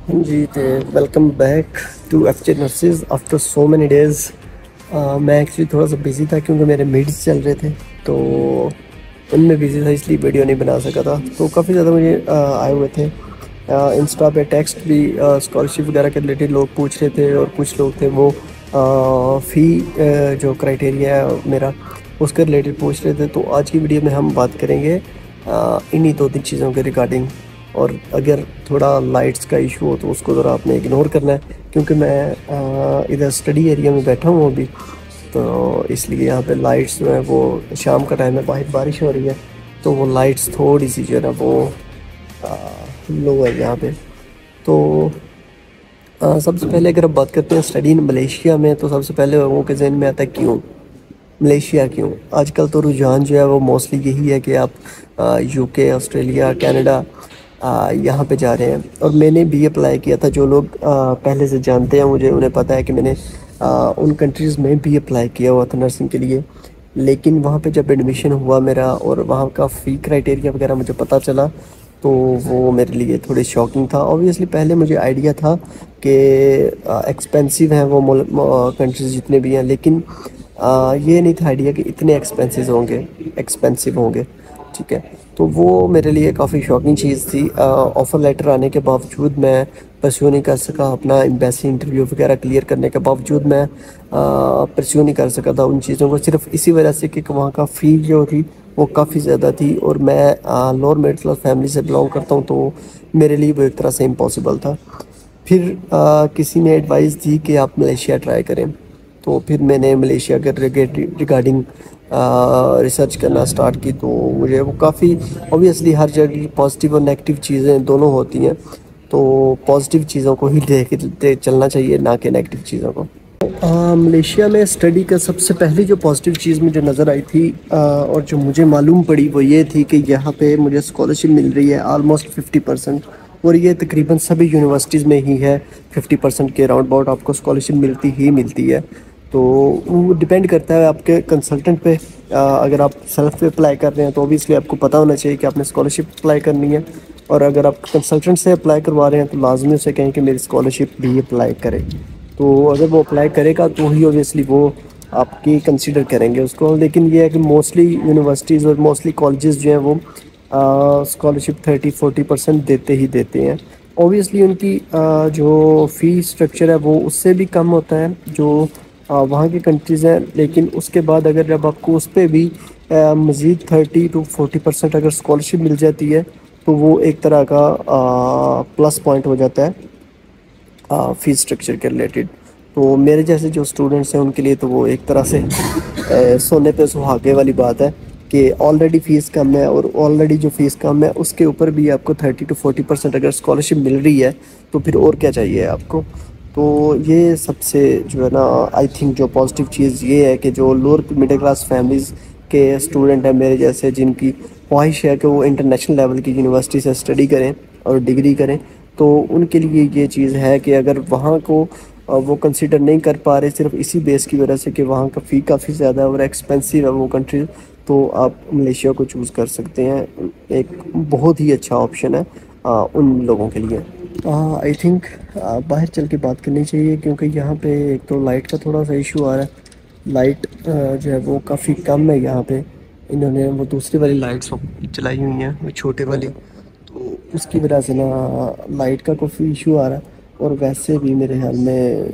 हाँ जी, तो welcome back to FJ nurses after so many days. मैं एक्चुअली थोड़ा सा बिज़ी था क्योंकि मेरे मिड्स चल रहे थे, तो उनमें बिज़ी था इसलिए वीडियो नहीं बना सका था। तो काफ़ी ज़्यादा मुझे आए हुए थे इंस्टा पे टेक्स्ट भी, स्कॉलरशिप वगैरह के रिलेटेड लोग पूछ रहे थे, और कुछ लोग थे वो फ़ी जो क्राइटेरिया है मेरा उसके रिलेटेड पूछ रहे थे। तो आज की वीडियो में हम बात करेंगे इन्हीं दो तीन चीज़ों के रिगार्डिंग। और अगर थोड़ा लाइट्स का इशू हो तो उसको ज़रा आपने इग्नोर करना है, क्योंकि मैं इधर स्टडी एरिया में बैठा हूँ अभी, तो इसलिए यहाँ पे लाइट्स जो है वो शाम का टाइम है, बाहर बारिश हो रही है, तो वो लाइट्स थोड़ी सी जो है ना वो लो है यहाँ पे। तो सबसे पहले अगर आप बात करते हैं स्टडी इन मलेशिया में, तो सबसे पहले लोगों के जहन में आता है क्यों मलेशिया, क्यों आजकल तो रुझान जो है वो मोस्टली यही है कि आप यूके, ऑस्ट्रेलिया, कनाडा यहाँ पे जा रहे हैं। और मैंने भी अप्लाई किया था, जो लोग पहले से जानते हैं मुझे उन्हें पता है कि मैंने उन कंट्रीज़ में भी अप्लाई किया हुआ था नर्सिंग के लिए। लेकिन वहाँ पे जब एडमिशन हुआ मेरा और वहाँ का फ़ी क्राइटेरिया वगैरह मुझे पता चला, तो वो मेरे लिए थोड़ी शॉकिंग था। ऑब्वियसली पहले मुझे आइडिया था कि एक्सपेंसिव हैं वो कंट्रीज़ जितने भी हैं, लेकिन ये नहीं था आइडिया कि इतने एक्सपेंसिव होंगे। ठीक है, तो वो मेरे लिए काफ़ी शॉकिंग चीज़ थी। ऑफ़र लेटर आने के बावजूद मैं परस्यू नहीं कर सका, अपना एम्बेसी इंटरव्यू वगैरह क्लियर करने के बावजूद मैं परस्यू नहीं कर सका था उन चीज़ों को, सिर्फ इसी वजह से कि वहाँ का फ़ी जो थी वो काफ़ी ज़्यादा थी। और मैं लोअर मिडिल क्लास फैमिली से बिलोंग करता हूँ, तो मेरे लिए वो एक तरह से इम्पॉसिबल था। फिर किसी ने एडवाइस दी कि आप मलेशिया ट्राई करें, तो फिर मैंने मलेशिया के रिगार्डिंग रिसर्च करना स्टार्ट की। तो मुझे वो काफ़ी, ऑब्वियसली हर जगह पॉजिटिव और नेगेटिव चीज़ें दोनों होती हैं, तो पॉजिटिव चीज़ों को ही देखते चलना चाहिए, ना कि नेगेटिव चीज़ों को। मलेशिया में स्टडी का सबसे पहली जो पॉजिटिव चीज़ मुझे नज़र आई थी और जो मुझे मालूम पड़ी वो ये थी कि यहाँ पे मुझे स्कॉलरशिप मिल रही है ऑलमोस्ट 50%, और ये तकरीबन सभी यूनिवर्सिटीज़ में ही है। 50% के राउंड अबाउट आपको स्कॉलरशिप मिलती है। तो वो डिपेंड करता है आपके कंसल्टेंट पे। अगर आप सेल्फ पे अप्लाई कर रहे हैं तो ऑब्वियसली आपको पता होना चाहिए कि आपने स्कॉलरशिप अप्लाई करनी है, और अगर आप कंसल्टेंट से अप्लाई करवा रहे हैं तो लाजमी उसे कहें कि मेरी स्कॉलरशिप भी अप्लाई करें। तो अगर वो अप्लाई करेगा तो ही ऑब्वियसली वो आपकी कंसिडर करेंगे उसको। लेकिन ये है कि मोस्टली यूनिवर्सिटीज़ और मोस्टली कॉलेजेस जो हैं वो स्कॉलरशिप 30-40% देते हैं। ऑब्वियसली उनकी जो फ़ी स्ट्रक्चर है वो उससे भी कम होता है जो वहाँ की कंट्रीज़ हैं। लेकिन उसके बाद अगर जब आपको उस पर भी मज़ीद 30-40% अगर स्कॉलरशिप मिल जाती है, तो वो एक तरह का प्लस पॉइंट हो जाता है फ़ीस स्ट्रक्चर के रिलेटेड। तो मेरे जैसे जो स्टूडेंट्स हैं उनके लिए तो वो एक तरह से सोने पे सुहागे वाली बात है कि ऑलरेडी फ़ीस कम है, और ऑलरेडी जो फ़ीस कम है उसके ऊपर भी आपको 30-40% अगर स्कॉलरशिप मिल रही है, तो फिर और क्या चाहिए आपको। तो ये सबसे जो है ना, आई थिंक जो पॉजिटिव चीज़ ये है कि जो लोअर मिडिल क्लास फैमिलीज़ के स्टूडेंट हैं मेरे जैसे, जिनकी ख्वाहिश है कि वो इंटरनेशनल लेवल की यूनिवर्सिटी से स्टडी करें और डिग्री करें, तो उनके लिए ये चीज़ है कि अगर वहाँ को वो कंसिडर नहीं कर पा रहे सिर्फ इसी बेस की वजह से कि वहाँ का फ़ी काफ़ी ज़्यादा है और एक्सपेंसिव है वो कंट्री, तो आप मलेशिया को चूज़ कर सकते हैं। एक बहुत ही अच्छा ऑप्शन है उन लोगों के लिए। आई थिंक बाहर चल के बात करनी चाहिए, क्योंकि यहाँ पे एक तो लाइट का थोड़ा सा इशू आ रहा है। लाइट जो है वो काफ़ी कम है यहाँ पे। इन्होंने वो दूसरी वाली लाइट्स चलाई हुई हैं, वो छोटे वाली, तो उसकी वजह से ना लाइट का काफ़ी इशू आ रहा है। और वैसे भी मेरे ख्याल में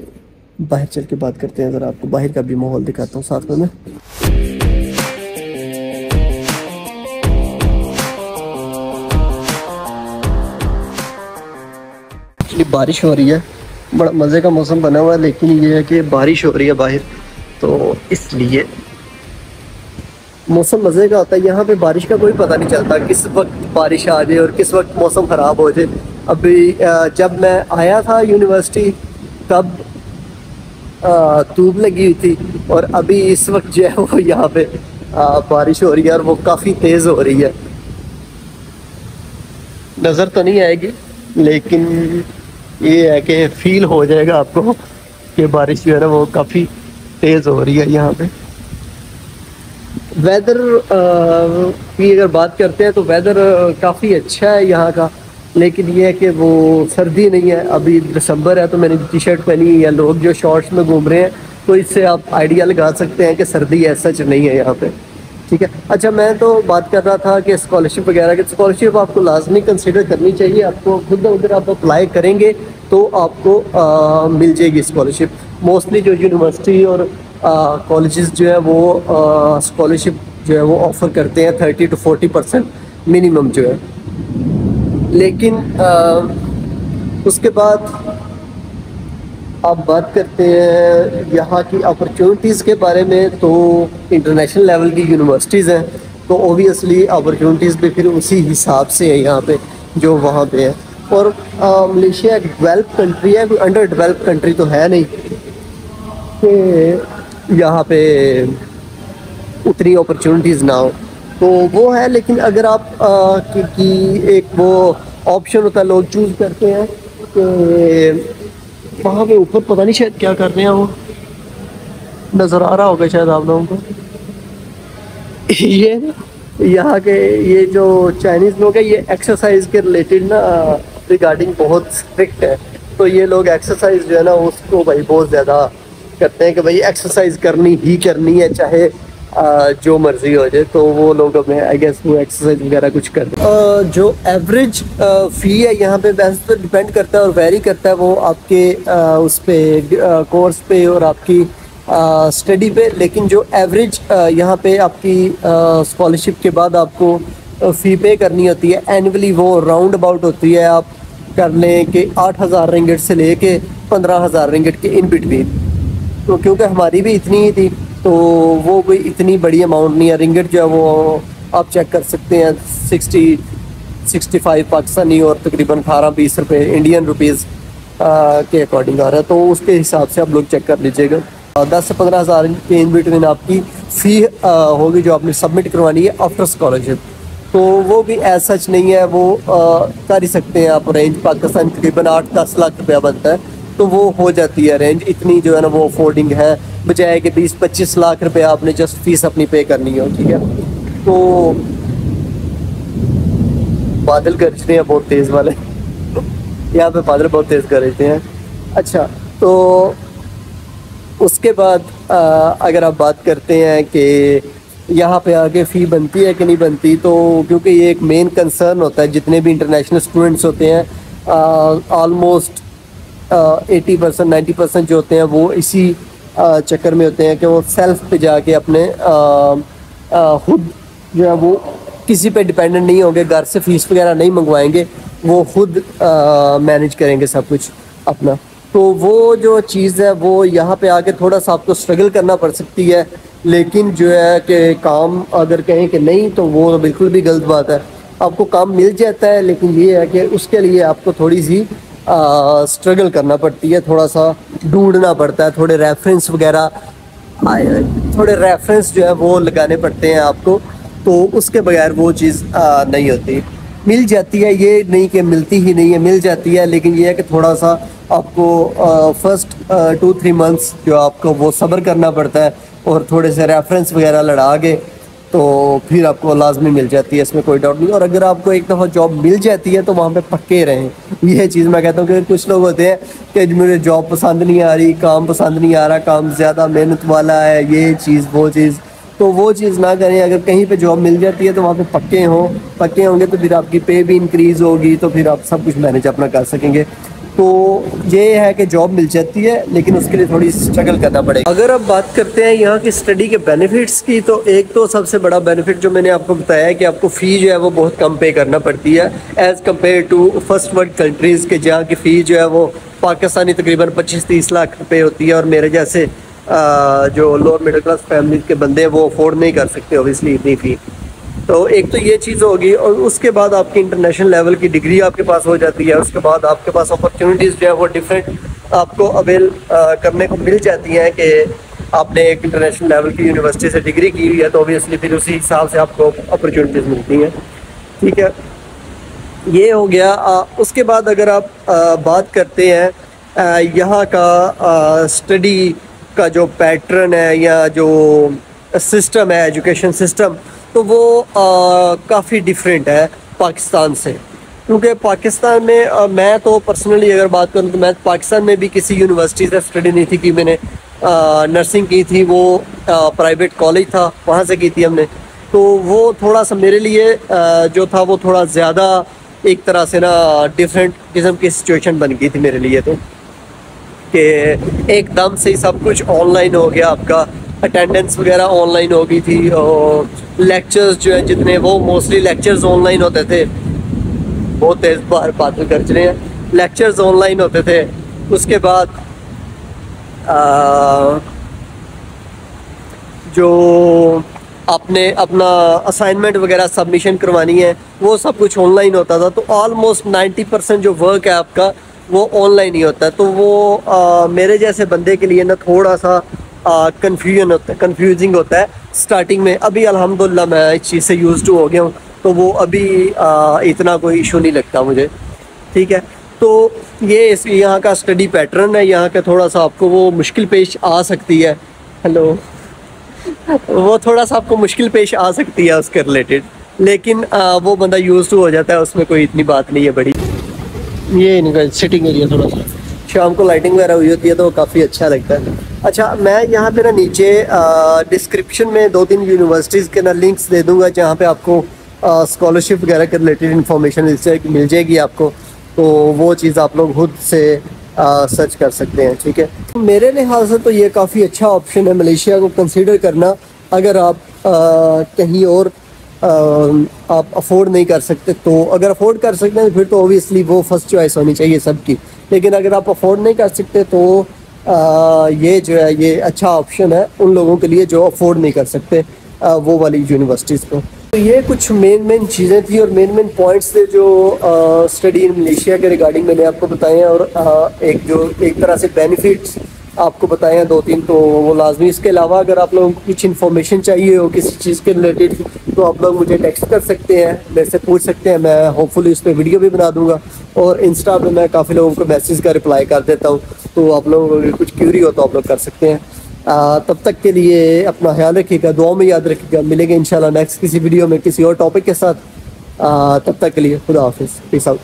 बाहर चल के बात करते हैं, अगर आपको बाहर का भी माहौल दिखाता हूँ साथ में मैं। एक्चुअली बारिश हो रही है, बड़ा मज़े का मौसम बना हुआ है, लेकिन ये है कि बारिश हो रही है बाहर, तो इसलिए मौसम मज़े का होता है। यहाँ पे बारिश का कोई पता नहीं चलता किस वक्त बारिश आ जाए और किस वक्त मौसम ख़राब हो जाए। अभी जब मैं आया था यूनिवर्सिटी तब धूप लगी हुई थी, और अभी इस वक्त जो है वो यहाँ पे बारिश हो रही है, और वो काफ़ी तेज़ हो रही है। नज़र तो नहीं आएगी, लेकिन ये है कि फील हो जाएगा आपको कि बारिश जो है ना वो काफ़ी तेज़ हो रही है यहाँ पे। वेदर की अगर बात करते हैं तो वेदर काफ़ी अच्छा है यहाँ का। लेकिन ये है कि वो सर्दी नहीं है, अभी दिसंबर है तो मैंने टी शर्ट पहनी है, या लोग जो शॉर्ट्स में घूम रहे हैं, तो इससे आप आइडिया लगा सकते हैं कि सर्दी ऐसा सच नहीं है यहाँ पे। ठीक है, अच्छा मैं तो बात कर रहा था कि स्कॉलरशिप वगैरह की। स्कॉलरशिप आपको लाजमी कंसिडर करनी चाहिए, आपको खुद अगर आप अप्लाई करेंगे तो आपको मिल जाएगी स्कॉलरशिप। मोस्टली जो यूनिवर्सिटी और कॉलेजेस जो है वो स्कॉलरशिप जो है वो ऑफ़र करते हैं 30 to 40% मिनिमम जो है। लेकिन उसके बाद आप बात करते हैं यहाँ की अपॉर्चुनिटीज़ के बारे में, तो इंटरनेशनल लेवल की यूनिवर्सिटीज़ हैं तो ओबियसली अपॉर्चुनिटीज़ भी फिर उसी हिसाब से है यहाँ पे जो वहाँ पे है। और मलेशिया एक डेवलप कंट्री है, कोई अंडर डेवलप कंट्री तो है नहीं कि यहाँ पे उतनी अपॉर्चुनिटीज़ ना हो, तो वो है। लेकिन अगर आप की एक वो ऑप्शन होता है, लोग चूज़ करते हैं कि वहाँ पे ऊपर पता नहीं शायद क्या कर रहे हैं, वो नज़र आ रहा होगा शायद आप लोगों को। ये यहाँ के ये जो चाइनीज़ लोग हैं, ये एक्सरसाइज के रिलेटेड ना रिगार्डिंग बहुत स्ट्रिक्ट है। तो ये लोग एक्सरसाइज जो है ना उसको भाई बहुत ज़्यादा करते हैं कि भाई एक्सरसाइज करनी ही करनी है, चाहे जो मर्जी हो जाए। तो वो लोग अपने आई गेस वो एक्सरसाइज वगैरह कुछ करते हैं। जो एवरेज फ़ी है यहाँ पे वैसे तो डिपेंड करता है और वेरी करता है वो आपके उस पे कोर्स पे और आपकी स्टडी पे। लेकिन जो एवरेज यहाँ पे आपकी स्कॉलरशिप के बाद आपको फ़ी पे करनी होती है एनुअली, वो राउंड अबाउट होती है, आप कर लें कि 8,000 रिंगिट से लेके 15,000 रिंगिट के इन बिटवीन। तो क्योंकि हमारी भी इतनी ही थी तो वो कोई इतनी बड़ी अमाउंट नहीं है। रिंगिट जो है वो आप चेक कर सकते हैं 60-65 पाकिस्तानी और तकरीबन 18-20 रुपये इंडियन रुपीज़ के अकॉर्डिंग आ रहा है। तो उसके हिसाब से आप लोग चेक कर लीजिएगा। 10 से 15,000 के इन बिटवीन आपकी फ़ी होगी जो आपने सबमिट करवानी है आफ्टर स्कॉलरशिप। तो वो भी ऐसा सच नहीं है, वो कर ही सकते हैं आप। रेंज पाकिस्तान तकरीबन 8-10 लाख रुपया बनता है, तो वो हो जाती है रेंज। इतनी जो है ना वो अफोर्डिंग है, बजाय कि 20-25 लाख रुपए आपने जस्ट फीस अपनी पे करनी हो। ठीक है, तो बादल गरजते हैं बहुत तेज़ वाले यहाँ पे बादल बहुत तेज़ गरजते हैं। अच्छा, तो उसके बाद अगर आप बात करते हैं कि यहाँ पे आगे फ़ी बनती है कि नहीं बनती, तो क्योंकि ये एक मेन कंसर्न होता है जितने भी इंटरनेशनल स्टूडेंट्स होते हैं, ऑलमोस्ट 80% 90% जो होते हैं वो इसी चक्कर में होते हैं कि वो सेल्फ पे जाके अपने खुद जो है वो किसी पे डिपेंडेंट नहीं होंगे, घर से फीस वगैरह नहीं मंगवाएंगे, वो खुद मैनेज करेंगे सब कुछ अपना। तो वो जो चीज़ है वो यहाँ पे आके थोड़ा सा आपको स्ट्रगल करना पड़ सकती है। लेकिन जो है कि काम अगर कहें कि नहीं तो वो बिल्कुल भी गलत बात है। आपको काम मिल जाता है, लेकिन ये है कि उसके लिए आपको थोड़ी सी स्ट्रगल करना पड़ती है, थोड़ा सा ढूंढना पड़ता है, थोड़े रेफरेंस जो है वो लगाने पड़ते हैं आपको। तो उसके बगैर वो चीज़ नहीं होती। मिल जाती है, ये नहीं कि मिलती ही नहीं है, मिल जाती है, लेकिन ये है कि थोड़ा सा आपको फर्स्ट 2-3 मंथ्स जो आपको वो सब्र करना पड़ता है और थोड़े से रेफरेंस वगैरह लड़ा के तो फिर आपको लाजमी मिल जाती है, इसमें कोई डाउट नहीं। और अगर आपको एक दफ़ा जॉब मिल जाती है तो वहाँ पे पक्के रहें। यह चीज़ मैं कहता हूँ कि कुछ लोग होते हैं कि मुझे जॉब पसंद नहीं आ रही, काम पसंद नहीं आ रहा, काम ज़्यादा मेहनत वाला है, ये चीज़ वो चीज़, तो वो चीज़ ना करें। अगर कहीं पे जॉब मिल जाती है तो वहाँ पे पक्के होंगे तो फिर आपकी पे भी इंक्रीज़ होगी, तो फिर आप सब कुछ मैनेज अपना कर सकेंगे। तो ये है कि जॉब मिल जाती है, लेकिन उसके लिए थोड़ी स्ट्रगल करना पड़ेगा। अगर आप बात करते हैं यहाँ की स्टडी के बेनिफिट्स की, तो एक तो सबसे बड़ा बेनिफिट जो मैंने आपको बताया है कि आपको फ़ी जो है वो बहुत कम पे करना पड़ती है as compare to first world countries के, जहाँ की फ़ी जो है वो पाकिस्तानी तकरीबन 25-30 लाख रुपये होती है। और मेरे जैसे जो लोअर मिडिल क्लास फैमिली के बंदे हैं वो अफोर्ड नहीं कर सकते ओबियसली इतनी फ़ी। तो एक तो ये चीज़ होगी, और उसके बाद आपकी इंटरनेशनल लेवल की डिग्री आपके पास हो जाती है। उसके बाद आपके पास अपॉर्चुनिटीज़ जो है वो डिफरेंट आपको अवेल करने को मिल जाती हैं कि आपने एक इंटरनेशनल लेवल की यूनिवर्सिटी से डिग्री की हुई है, तो ऑब्वियसली फिर उसी हिसाब से आपको अपॉर्चुनिटीज़ मिलती हैं। ठीक है, ये हो गया। उसके बाद अगर आप बात करते हैं यहाँ का स्टडी का जो पैटर्न है या जो सिस्टम है, एजुकेशन सिस्टम, तो वो काफ़ी डिफरेंट है पाकिस्तान से। क्योंकि पाकिस्तान में मैं तो पर्सनली अगर बात करूँ तो मैं पाकिस्तान में भी किसी यूनिवर्सिटी से स्टडी नहीं थी कि मैंने नर्सिंग की थी, वो प्राइवेट कॉलेज था, वहाँ से की थी हमने। तो वो थोड़ा सा मेरे लिए जो था वो थोड़ा ज़्यादा एक तरह से ना डिफरेंट किस्म की सिचुएशन बन गई थी मेरे लिए, तो कि एकदम से ही सब कुछ ऑनलाइन हो गया, आपका अटेंडेंस वगैरह ऑनलाइन हो गई थी, और लेक्चर्स जो है जितने वो मोस्टली लेक्चर्स ऑनलाइन होते थे। बहुत तेज़ बार बातें कर रहे हैं, लेक्चर्स ऑनलाइन होते थे। उसके बाद जो आपने अपना असाइनमेंट वगैरह सबमिशन करवानी है वो सब कुछ ऑनलाइन होता था। तो ऑलमोस्ट 90% जो वर्क है आपका वो ऑनलाइन ही होता है। तो वो मेरे जैसे बंदे के लिए ना थोड़ा सा कंफ्यूजिंग होता है स्टार्टिंग में। अभी अल्हम्दुलिल्लाह मैं इस चीज़ से यूज्ड हो गया हूँ, तो वो अभी इतना कोई इशू नहीं लगता मुझे, ठीक है। तो ये यहाँ का स्टडी पैटर्न है, यहाँ का थोड़ा सा आपको वो मुश्किल पेश आ सकती है। हेलो, वो थोड़ा सा आपको मुश्किल पेश आ सकती है उसके रिलेटेड, लेकिन वो बंदा यूज्ड हो जाता है, उसमें कोई इतनी बात नहीं है बड़ी। ये इनका सिटिंग एरिया थोड़ा सा शाम को लाइटिंग वगैरह हुई होती है तो काफ़ी अच्छा लगता है। अच्छा, मैं यहाँ पे ना नीचे डिस्क्रिप्शन में 2-3 यूनिवर्सिटीज़ के ना लिंक्स दे दूँगा जहाँ पे आपको स्कॉलरशिप वगैरह के रिलेटेड इन्फॉर्मेशन इससे मिल जाएगी आपको। तो वो चीज़ आप लोग खुद से सर्च कर सकते हैं, ठीक है। मेरे लिहाज से तो ये काफ़ी अच्छा ऑप्शन है मलेशिया को कंसीडर करना, अगर आप कहीं और आप अफोर्ड नहीं कर सकते। तो अगर अफोर्ड कर सकते हैं फिर तो ओबियसली वो फर्स्ट चॉइस होनी चाहिए सबकी, लेकिन अगर आप अफोर्ड नहीं कर सकते तो ये जो है ये अच्छा ऑप्शन है उन लोगों के लिए जो अफोर्ड नहीं कर सकते वो वाली यूनिवर्सिटीज़ को। तो ये कुछ मेन चीज़ें थी और मेन पॉइंट्स थे जो स्टडी इन मलेशिया के रिगार्डिंग मैंने आपको बताए हैं, और एक तरह से बेनिफिट्स आपको बताए हैं 2-3, तो वो लाजमी। इसके अलावा अगर आप लोगों को कुछ इन्फॉर्मेशन चाहिए हो किसी चीज़ के रिलेटेड तो आप लोग मुझे टेक्स्ट कर सकते हैं, मेरे से पूछ सकते हैं, मैं होपफुली उस पर वीडियो भी बना दूंगा। और इंस्टा पे मैं काफ़ी लोगों को मैसेज का रिप्लाई कर देता हूँ, तो आप लोगों को अगर कुछ क्यूरी हो तो आप लोग कर सकते हैं। तब तक के लिए अपना ख्याल रखिएगा, दुआ में याद रखिएगा। मिलेंगे इंशाल्लाह नेक्स्ट किसी वीडियो में किसी और टॉपिक के साथ। तब तक के लिए खुदा हाफिज़, पीस आउट।